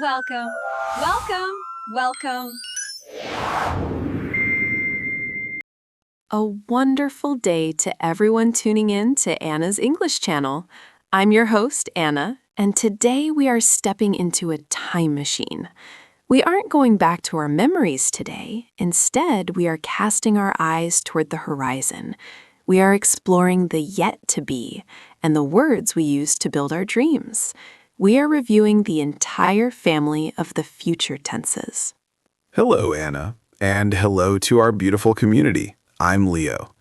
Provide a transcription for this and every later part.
Welcome, welcome, welcome. A wonderful day to everyone tuning in to Anna's English channel. I'm your host, Anna, and today we are stepping into a time machine. We aren't going back to our memories today. Instead, we are casting our eyes toward the horizon. We are exploring the yet to be and the words we use to build our dreams. We are reviewing the entire family of the future tenses. Hello, Anna, and hello to our beautiful community. I'm Leo.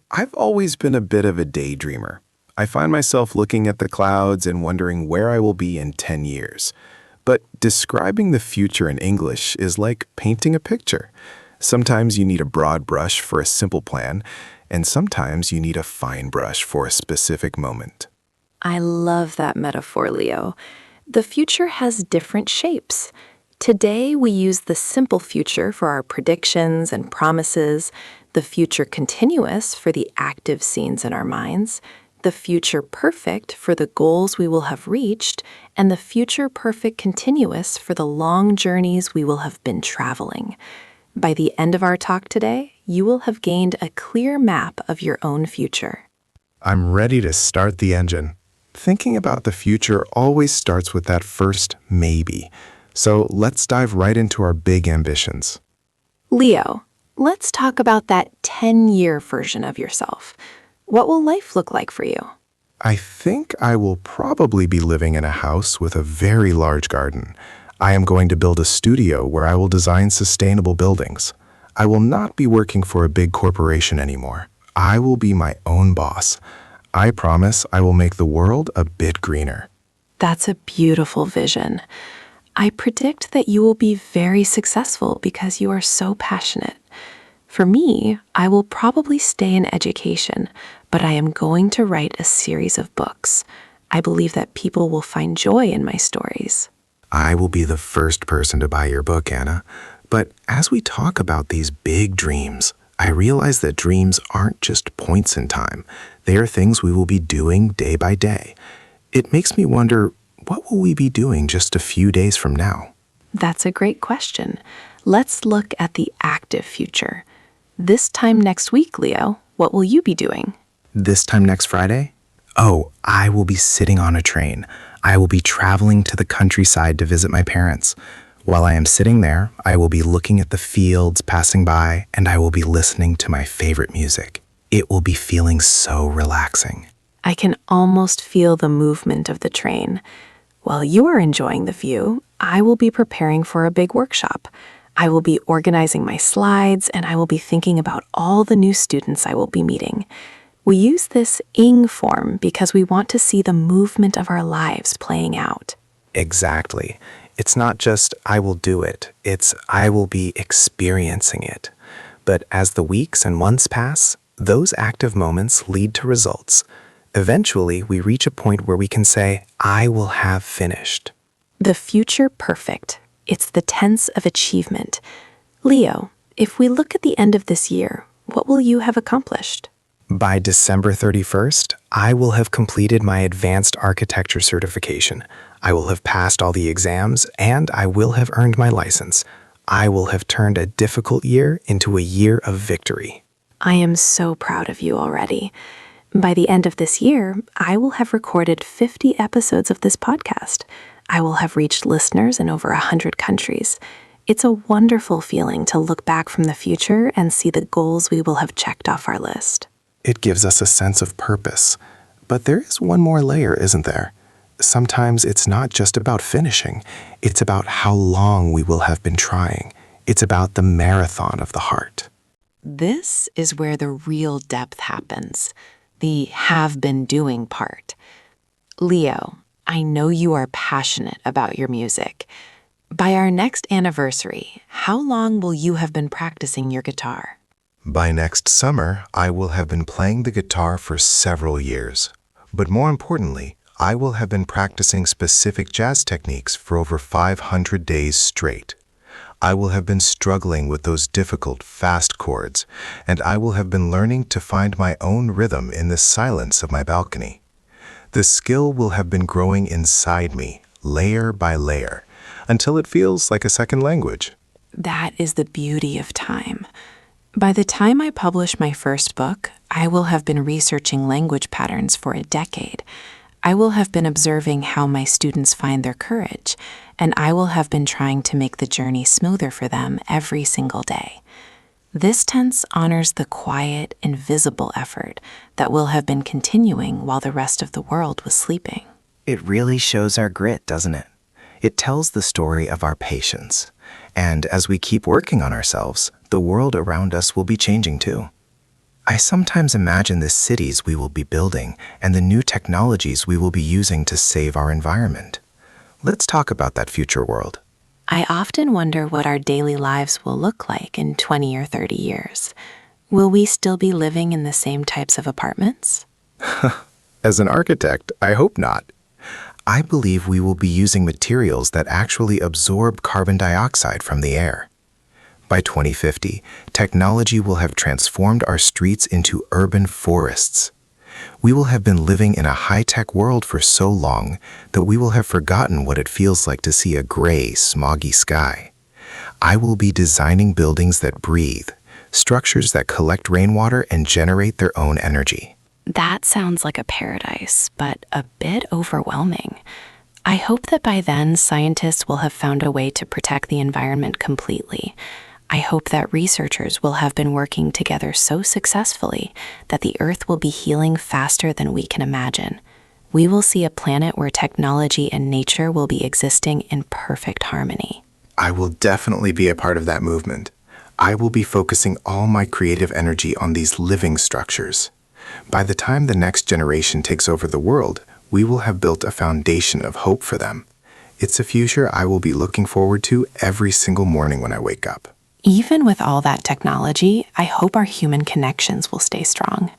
I've always been a bit of a daydreamer. I find myself looking at the clouds and wondering where I will be in 10 years. But describing the future in English is like painting a picture. Sometimes you need a broad brush for a simple plan, and sometimes you need a fine brush for a specific moment. I love that metaphor, Leo. The future has different shapes. Today, we use the simple future for our predictions and promises, the future continuous for the active scenes in our minds, the future perfect for the goals we will have reached, and the future perfect continuous for the long journeys we will have been traveling. By the end of our talk today, you will have gained a clear map of your own future. I'm ready to start the engine. Thinking about the future always starts with that first maybe. So let's dive right into our big ambitions. Leo, let's talk about that 10-year version of yourself. What will life look like for you? I think I will probably be living in a house with a very large garden. I am going to build a studio where I will design sustainable buildings. I will not be working for a big corporation anymore. I will be my own boss. I promise I will make the world a bit greener. That's a beautiful vision. I predict that you will be very successful because you are so passionate. For me, I will probably stay in education, but I am going to write a series of books. I believe that people will find joy in my stories. I will be the first person to buy your book, Anna. But as we talk about these big dreams, I realize that dreams aren't just points in time. They are things we will be doing day by day. It makes me wonder, what will we be doing just a few days from now? That's a great question. Let's look at the active future. This time next week, Leo, what will you be doing? This time next Friday? Oh, I will be sitting on a train. I will be traveling to the countryside to visit my parents. While I am sitting there, I will be looking at the fields passing by, and I will be listening to my favorite music. It will be feeling so relaxing. I can almost feel the movement of the train. While you are enjoying the view, I will be preparing for a big workshop. I will be organizing my slides, and I will be thinking about all the new students I will be meeting. We use this ing form because we want to see the movement of our lives playing out. Exactly. It's not just I will do it, it's I will be experiencing it. But as the weeks and months pass, those active moments lead to results. Eventually, we reach a point where we can say, I will have finished. The future perfect. It's the tense of achievement. Leo, if we look at the end of this year, what will you have accomplished? By December 31st, I will have completed my advanced architecture certification. I will have passed all the exams, and I will have earned my license. I will have turned a difficult year into a year of victory. I am so proud of you already. By the end of this year, I will have recorded 50 episodes of this podcast. I will have reached listeners in over 100 countries. It's a wonderful feeling to look back from the future and see the goals we will have checked off our list. It gives us a sense of purpose. But there is one more layer, isn't there? Sometimes it's not just about finishing. It's about how long we will have been trying. It's about the marathon of the heart. This is where the real depth happens, the have been doing part. Leo, I know you are passionate about your music. By our next anniversary, how long will you have been practicing your guitar? By next summer, I will have been playing the guitar for several years. But more importantly, I will have been practicing specific jazz techniques for over 500 days straight. I will have been struggling with those difficult, fast chords, and I will have been learning to find my own rhythm in the silence of my balcony. The skill will have been growing inside me, layer by layer. until it feels like a second language. That is the beauty of time. By the time I publish my first book, I will have been researching language patterns for a decade. I will have been observing how my students find their courage, and I will have been trying to make the journey smoother for them every single day. This tense honors the quiet, invisible effort that will have been continuing while the rest of the world was sleeping. It really shows our grit, doesn't it? It tells the story of our patience. And as we keep working on ourselves, the world around us will be changing too. I sometimes imagine the cities we will be building and the new technologies we will be using to save our environment. Let's talk about that future world. I often wonder what our daily lives will look like in 20 or 30 years. Will we still be living in the same types of apartments? As an architect, I hope not. I believe we will be using materials that actually absorb carbon dioxide from the air. By 2050, technology will have transformed our streets into urban forests. We will have been living in a high-tech world for so long that we will have forgotten what it feels like to see a gray, smoggy sky. I will be designing buildings that breathe, structures that collect rainwater and generate their own energy. That sounds like a paradise, but a bit overwhelming. I hope that by then scientists will have found a way to protect the environment completely. I hope that researchers will have been working together so successfully that the Earth will be healing faster than we can imagine. We will see a planet where technology and nature will be existing in perfect harmony. I will definitely be a part of that movement. I will be focusing all my creative energy on these living structures. By the time the next generation takes over the world, we will have built a foundation of hope for them. It's a future I will be looking forward to every single morning when I wake up. Even with all that technology, I hope our human connections will stay strong.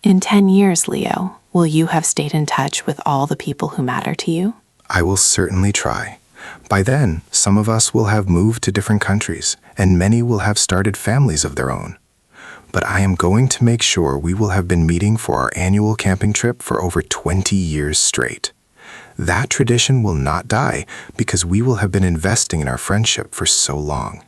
In 10 years, Leo, will you have stayed in touch with all the people who matter to you? I will certainly try. By then, some of us will have moved to different countries, and many will have started families of their own. But I am going to make sure we will have been meeting for our annual camping trip for over 20 years straight. That tradition will not die because we will have been investing in our friendship for so long.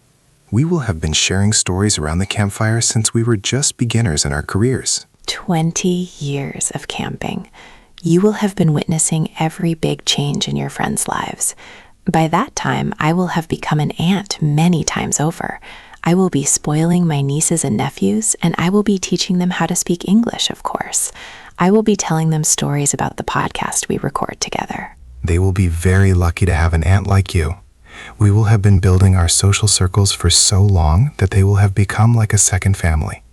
We will have been sharing stories around the campfire since we were just beginners in our careers. 20 years of camping. You will have been witnessing every big change in your friends' lives. By that time, I will have become an aunt many times over. I will be spoiling my nieces and nephews, and I will be teaching them how to speak English, of course. I will be telling them stories about the podcast we record together. They will be very lucky to have an aunt like you. We will have been building our social circles for so long that they will have become like a second family.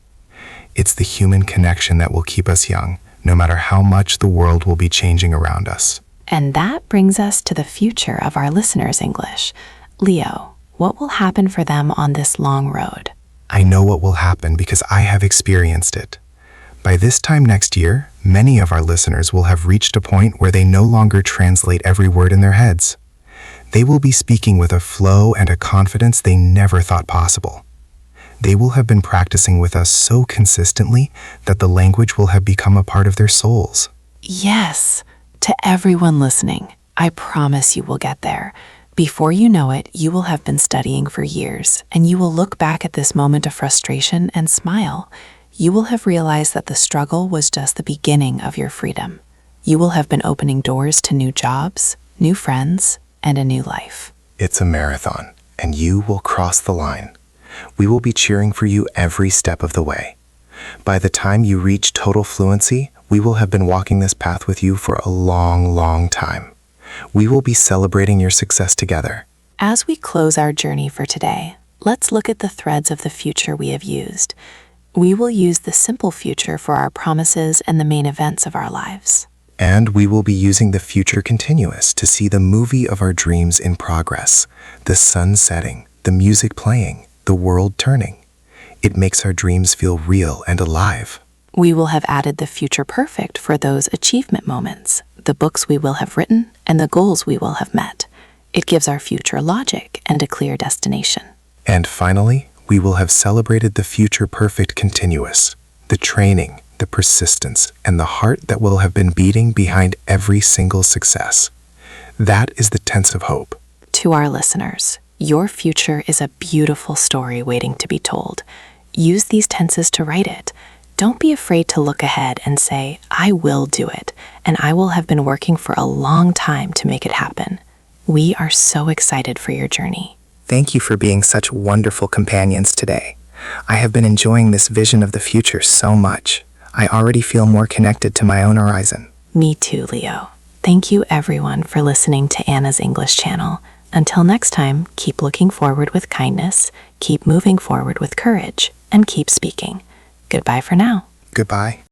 It's the human connection that will keep us young, no matter how much the world will be changing around us. And that brings us to the future of our listeners' English. Leo, what will happen for them on this long road? I know what will happen because I have experienced it. By this time next year, many of our listeners will have reached a point where they no longer translate every word in their heads. They will be speaking with a flow and a confidence they never thought possible. They will have been practicing with us so consistently that the language will have become a part of their souls. Yes, to everyone listening, I promise you will get there. Before you know it, you will have been studying for years, and you will look back at this moment of frustration and smile. You will have realized that the struggle was just the beginning of your freedom. You will have been opening doors to new jobs, new friends, and a new life. It's a marathon, and you will cross the line. We will be cheering for you every step of the way. By the time you reach total fluency, we will have been walking this path with you for a long, long time. We will be celebrating your success together. As we close our journey for today, let's look at the threads of the future we have used. We will use the simple future for our promises and the main events of our lives. And we will be using the future continuous to see the movie of our dreams in progress, the sun setting, the music playing, the world turning. It makes our dreams feel real and alive. We will have added the future perfect for those achievement moments, the books we will have written, and the goals we will have met. It gives our future logic and a clear destination. And finally, we will have celebrated the future perfect continuous, the training, the persistence, and the heart that will have been beating behind every single success. That is the tense of hope. To our listeners, your future is a beautiful story waiting to be told. Use these tenses to write it. Don't be afraid to look ahead and say, I will do it, and I will have been working for a long time to make it happen. We are so excited for your journey. Thank you for being such wonderful companions today. I have been enjoying this vision of the future so much. I already feel more connected to my own horizon. Me too, Leo. Thank you everyone for listening to Anna's English channel. Until next time, keep looking forward with kindness, keep moving forward with courage, and keep speaking. Goodbye for now. Goodbye.